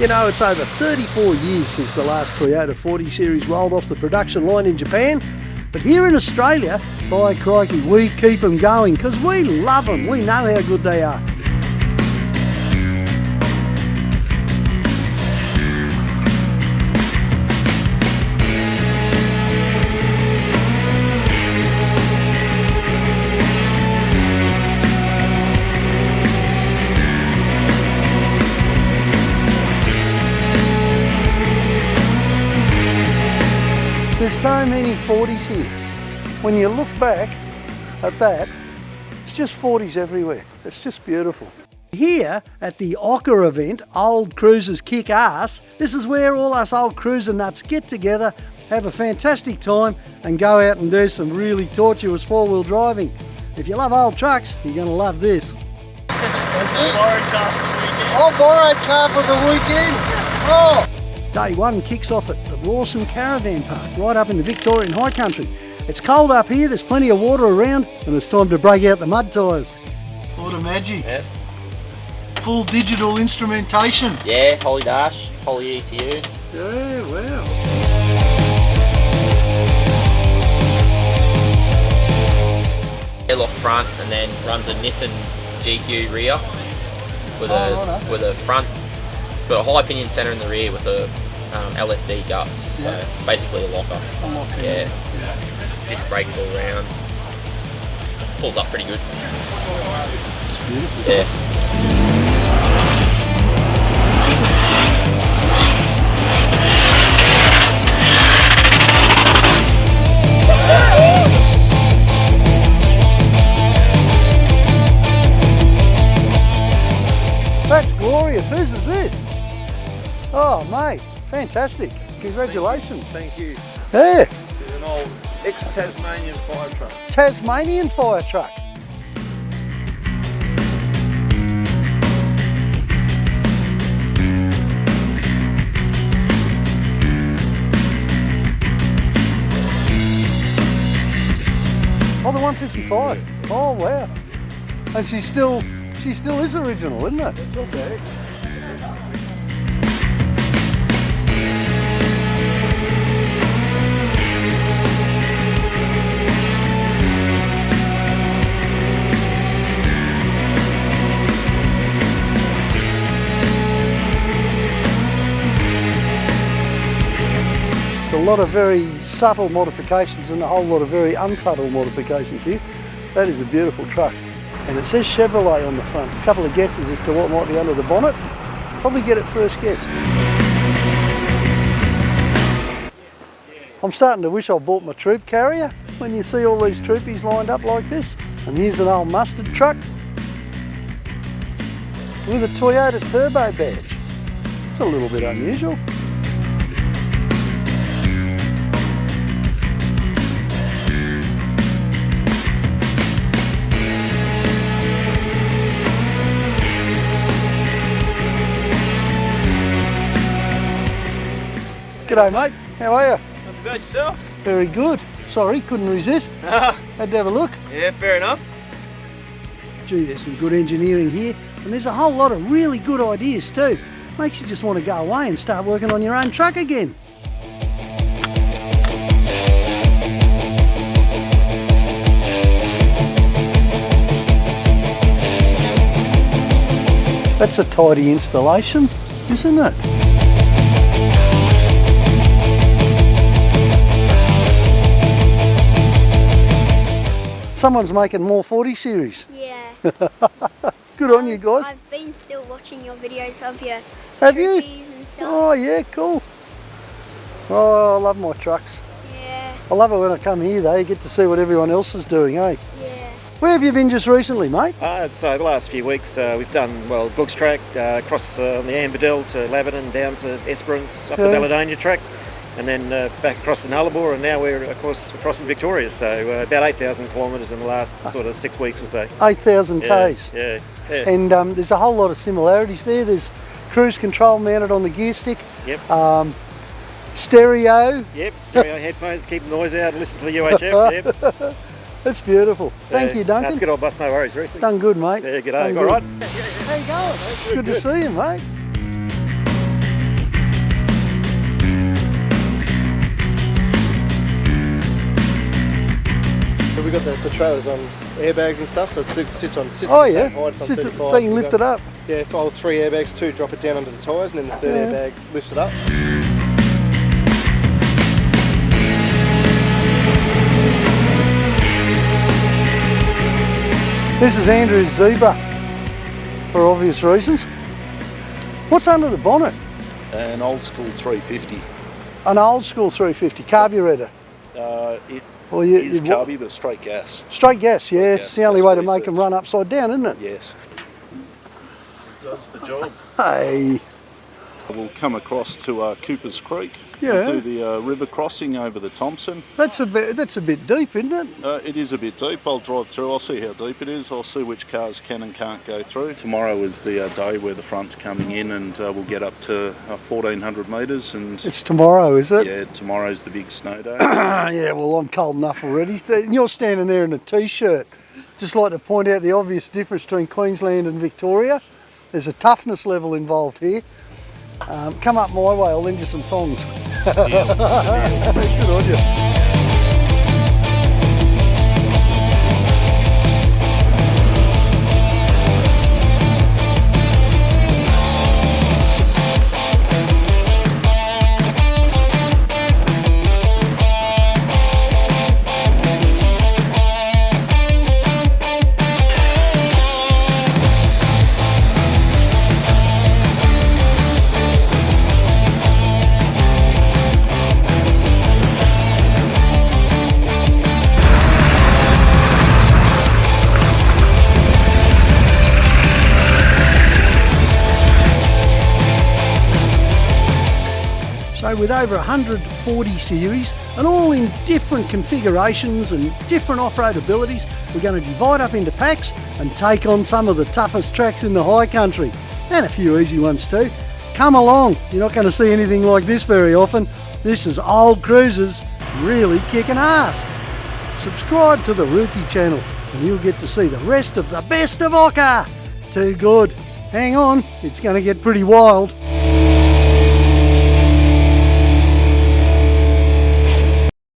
You know, it's over 34 years since the last Toyota 40 Series rolled off the production line in Japan. But here in Australia, by crikey, we keep them going because we love them. We know how good they are. There's so many 40s here. When you look back at that, it's just 40s everywhere. It's just beautiful. Here at the Ocka event, Old Cruisers Kick Arse, this is where all us old cruiser nuts get together, have a fantastic time and go out and do some really tortuous four-wheel driving. If you love old trucks, you're going to love this. Borrowed car for the weekend. Oh, borrowed car for the weekend. Oh. Day one kicks off at the Rawson Caravan Park, right up in the Victorian High Country. It's cold up here, there's plenty of water around, and it's time to break out the mud tyres. What a magic. Yeah. Full digital instrumentation. Yeah, Holly Dash, Holly ECU. Yeah, wow. Airlock front and then runs a Nissan GQ rear with a front. It's got a high pinion centre in the rear with a LSD guts, so it's basically a locker. Yeah. Disc brakes all around. Pulls up pretty good. It's beautiful. Yeah. That's glorious. Whose is this? Oh, mate, fantastic. Congratulations. Thank you. Yeah. It's an old ex-Tasmanian fire truck. Tasmanian fire truck. Oh, the 155. Oh, wow. And she still is original, isn't it? Okay. A lot of very subtle modifications and a whole lot of very unsubtle modifications here. That is a beautiful truck. And it says Chevrolet on the front. A couple of guesses as to what might be under the bonnet. Probably get it first guess. I'm starting to wish I bought my troop carrier when you see all these troopies lined up like this. And here's an old mustard truck with a Toyota turbo badge. It's a little bit unusual. G'day mate, how are you? Not too bad yourself? Very good. Sorry, couldn't resist. Had to have a look. Yeah, fair enough. Gee, there's some good engineering here, and there's a whole lot of really good ideas too. Makes you just want to go away and start working on your own truck again. That's a tidy installation, isn't it? Someone's making more 40 series. Yeah. Good on you guys. I've been still watching your videos of your Have you? troopies and stuff. Oh yeah, cool. Oh, I love my trucks. Yeah, I love it when I come here though, you get to see what everyone else is doing, eh? yeah. Where have you been just recently, mate? So the last few weeks we've done, well, Books track, across on the Ambadell to Laverton, down to Esperance, up the Belladonna track, and then back across the Nullarbor, and now we're of course crossing Victoria, so about 8,000 kilometres in the last sort of 6 weeks or so. 8,000 Ks. Yeah. And there's a whole lot of similarities there. There's cruise control mounted on the gear stick. Yep. Stereo. Yep, stereo headphones, keep the noise out and listen to the UHF. Yep. That's beautiful. Thank you, Duncan. That's good old bus, no worries, Roothy. Done good, mate. Yeah, g'day, Done all right. How you going? Good to see you, mate. So we've got the trailers on airbags and stuff, so it sits on Oh the same yeah, height, it's on Sits- 35. so you can lift it up. Yeah, so 3 airbags, 2 drop it down onto the tyres, and then the third airbag lifts it up. This is Andrew's Zebra, for obvious reasons. What's under the bonnet? An old school 350. An old school 350 carburettor. It Well, is carby, but straight gas. Straight gas, yeah. It's the only way to make them research. run upside down, isn't it? Yes. It does the job. Hey, We'll come across to Cooper's Creek. Yeah. We'll do the river crossing over the Thompson. that's a bit deep, isn't it? It is a bit deep. I'll drive through. I'll see how deep it is. I'll see which cars can and can't go through. Tomorrow is the day where the front's coming in, and we'll get up to 1,400 metres. And It's tomorrow, is it? yeah, tomorrow's the big snow day. Yeah, well, I'm cold enough already. You're standing there in a t-shirt. Just like to point out the obvious difference between Queensland and Victoria. There's a toughness level involved here. Come up my way, I'll lend you some thongs. Good on you. So with over 140 series and all in different configurations and different off-road abilities, we're going to divide up into packs and take on some of the toughest tracks in the high country, and a few easy ones too. Come along, you're not going to see anything like this very often. This is Old Cruisers really kicking ass. Subscribe to the Roothy channel and you'll get to see the rest of the best of Ocka. Too good. Hang on, it's going to get pretty wild.